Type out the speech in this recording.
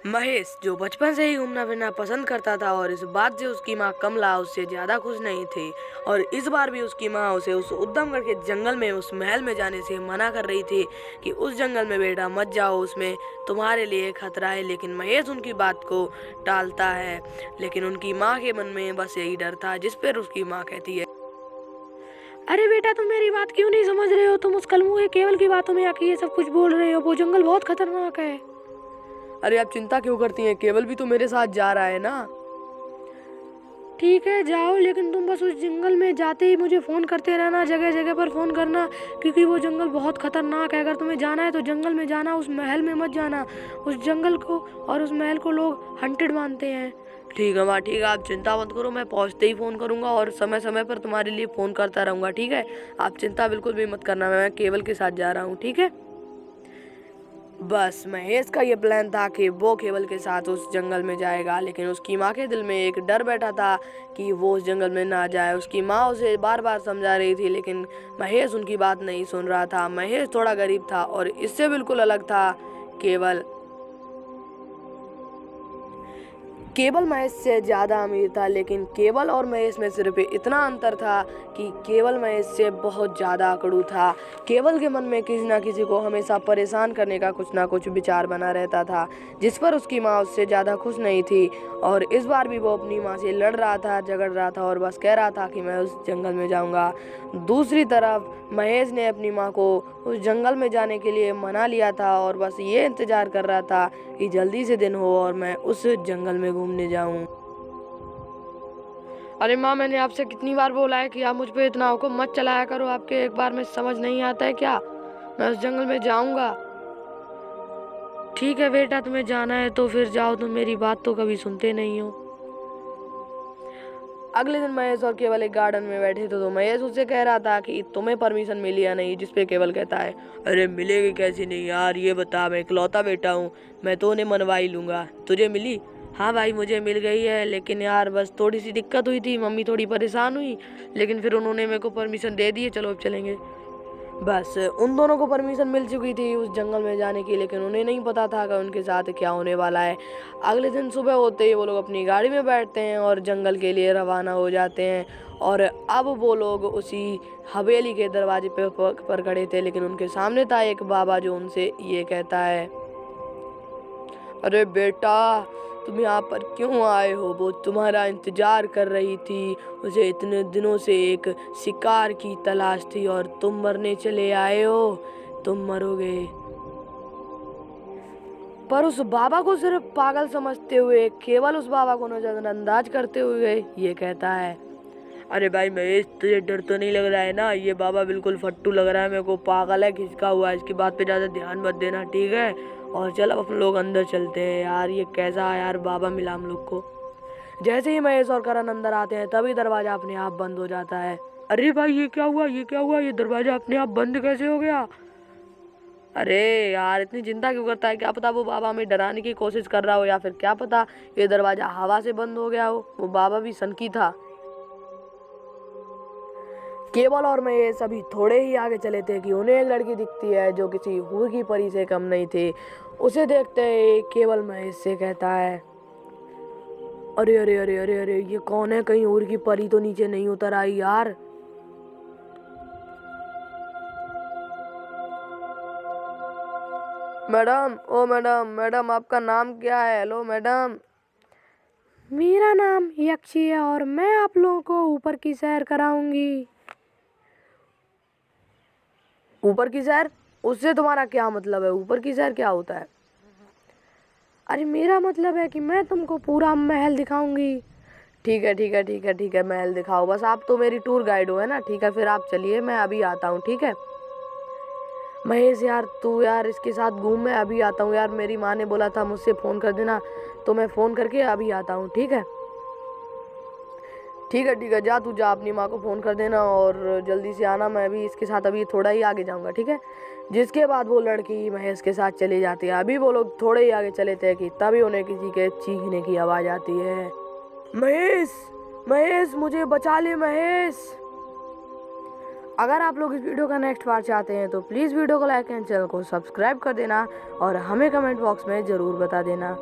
महेश जो बचपन से ही घूमना फिरना पसंद करता था और इस बात से उसकी माँ कमला उससे ज़्यादा खुश नहीं थी। और इस बार भी उसकी माँ उसे उस उद्दमगढ़ के जंगल में उस महल में जाने से मना कर रही थी कि उस जंगल में बेटा मत जाओ, उसमें तुम्हारे लिए खतरा है। लेकिन महेश उनकी बात को टालता है। लेकिन उनकी माँ के मन में बस यही डर था, जिस पर उसकी माँ कहती है, अरे बेटा तुम मेरी बात क्यों नहीं समझ रहे हो? तुम उस कलमुए केवल की बातों में आके ये सब कुछ बोल रहे हो। वो जंगल बहुत खतरनाक है। अरे आप चिंता क्यों करती हैं? केवल भी तो मेरे साथ जा रहा है ना। ठीक है जाओ, लेकिन तुम बस उस जंगल में जाते ही मुझे फ़ोन करते रहना, जगह जगह पर फ़ोन करना, क्योंकि वो जंगल बहुत ख़तरनाक है। अगर तुम्हें जाना है तो जंगल में जाना, उस महल में मत जाना। उस जंगल को और उस महल को लोग हंटेड मानते हैं। ठीक है माँ, ठीक है, आप चिंता मत करो, मैं पहुँचते ही फ़ोन करूँगा और समय समय पर तुम्हारे लिए फ़ोन करता रहूँगा। ठीक है, आप चिंता बिल्कुल भी मत करना, मैं केवल के साथ जा रहा हूँ। ठीक है। बस महेश का ये प्लान था कि वो केवल के साथ उस जंगल में जाएगा, लेकिन उसकी माँ के दिल में एक डर बैठा था कि वो उस जंगल में ना जाए। उसकी माँ उसे बार बार समझा रही थी, लेकिन महेश उनकी बात नहीं सुन रहा था। महेश थोड़ा गरीब था और इससे बिल्कुल अलग था केवल। केवल महेश से ज़्यादा अमीर था, लेकिन केवल और महेश में सिर्फ इतना अंतर था कि केवल महेश से बहुत ज़्यादा अकड़ू था। केवल के मन में किसी ना किसी को हमेशा परेशान करने का कुछ ना कुछ विचार बना रहता था, जिस पर उसकी माँ उससे ज़्यादा खुश नहीं थी। और इस बार भी वो अपनी माँ से लड़ रहा था, झगड़ रहा था और बस कह रहा था कि मैं उस जंगल में जाऊँगा। दूसरी तरफ महेश ने अपनी माँ को उस जंगल में जाने के लिए मना लिया था और बस ये इंतज़ार कर रहा था कि जल्दी से दिन हो और मैं उस जंगल में घूमने जाऊं। अरे माँ, मैंने आपसे कितनी बार बोला है कि आप मुझ पे इतना हुक्म मत चलाया करो। आपके एक बार में समझ नहीं आता है क्या? मैं उस जंगल में जाऊंगा। ठीक है बेटा, तुम्हें जाना है तो फिर जाओ, तुम मेरी बात तो कभी सुनते नहीं हो। अगले दिन महेश और केवल एक गार्डन में बैठे थे, तो महेश उससे कह रहा था कि तुम्हें परमिशन मिली या नहीं, जिसपे केवल कहता है, अरे मिलेगी कैसी नहीं यार, ये बता, मैं इकलौता बेटा हूँ, मैं तो उन्हें मनवा ही लूंगा। तुझे मिली? हाँ भाई मुझे मिल गई है, लेकिन यार बस थोड़ी सी दिक्कत हुई थी, मम्मी थोड़ी परेशान हुई, लेकिन फिर उन्होंने मेरे को परमिशन दे दी है, चलो अब चलेंगे। बस उन दोनों को परमिशन मिल चुकी थी उस जंगल में जाने की, लेकिन उन्हें नहीं पता था कि उनके साथ क्या होने वाला है। अगले दिन सुबह होते ही वो लोग अपनी गाड़ी में बैठते हैं और जंगल के लिए रवाना हो जाते हैं। और अब वो लोग उसी हवेली के दरवाजे पर खड़े थे, लेकिन उनके सामने था एक बाबा जो उनसे ये कहता है, अरे बेटा तुम यहाँ पर क्यों आए हो? वो तुम्हारा इंतजार कर रही थी, उसे इतने दिनों से एक शिकार की तलाश थी और तुम मरने चले आए हो, तुम मरोगे। पर उस बाबा को सिर्फ पागल समझते हुए केवल उस बाबा को नजरअंदाज करते हुए ये कहता है, अरे भाई महेश तुझे डर तो नहीं लग रहा है ना? ये बाबा बिल्कुल फट्टू लग रहा है मेरे को, पागल है, खिसका हुआ है, इसकी बात पे ज़्यादा ध्यान मत देना, ठीक है? और चल अब अपन लोग अंदर चलते हैं। यार ये कैसा यार बाबा मिला हम लोग को। जैसे ही महेश और करण अंदर आते हैं तभी दरवाजा अपने आप बंद हो जाता है। अरे भाई ये क्या हुआ, ये क्या हुआ, ये दरवाजा अपने आप बंद कैसे हो गया? अरे यार इतनी चिंता क्यों करता है? क्या पता वो बाबा हमें डराने की कोशिश कर रहा हो, या फिर क्या पता ये दरवाजा हवा से बंद हो गया हो। वो बाबा भी सनकी था। केवल और मैं ये सभी थोड़े ही आगे चले थे कि उन्हें एक लड़की दिखती है जो किसी हूर की परी से कम नहीं थी। उसे देखते ही केवल महेश से कहता है, अरे अरे अरे अरे अरे ये कौन है? कहीं हूर की परी तो नीचे नहीं उतर आई यार। मैडम, ओ मैडम, मैडम आपका नाम क्या है? Hello madam. मेरा नाम यक्षी है और मैं आप लोगों को ऊपर की सैर कराऊंगी। ऊपर की सैर? उससे तुम्हारा क्या मतलब है? ऊपर की सैर क्या होता है? अरे मेरा मतलब है कि मैं तुमको पूरा महल दिखाऊंगी। ठीक है ठीक है ठीक है ठीक है, महल दिखाओ, बस आप तो मेरी टूर गाइड हो, है ना? ठीक है फिर आप चलिए, मैं अभी आता हूँ, ठीक है? महेश यार तू यार इसके साथ घूम, मैं अभी आता हूँ यार, मेरी माँ ने बोला था मुझसे फ़ोन कर देना, तो मैं फ़ोन करके अभी आता हूँ, ठीक है? ठीक है ठीक है, जा तू जा, अपनी माँ को फ़ोन कर देना और जल्दी से आना, मैं भी इसके साथ अभी थोड़ा ही आगे जाऊँगा, ठीक है? जिसके बाद वो लड़की महेश के साथ चली जाती है। अभी वो लोग थोड़े ही आगे चले थे कि तभी उन्हें किसी के चीखने की आवाज़ आती है, महेश, महेश मुझे बचा ले महेश। अगर आप लोग इस वीडियो का नेक्स्ट पार्ट चाहते हैं तो प्लीज़ वीडियो को लाइक एंड चैनल को सब्सक्राइब कर देना और हमें कमेंट बॉक्स में ज़रूर बता देना।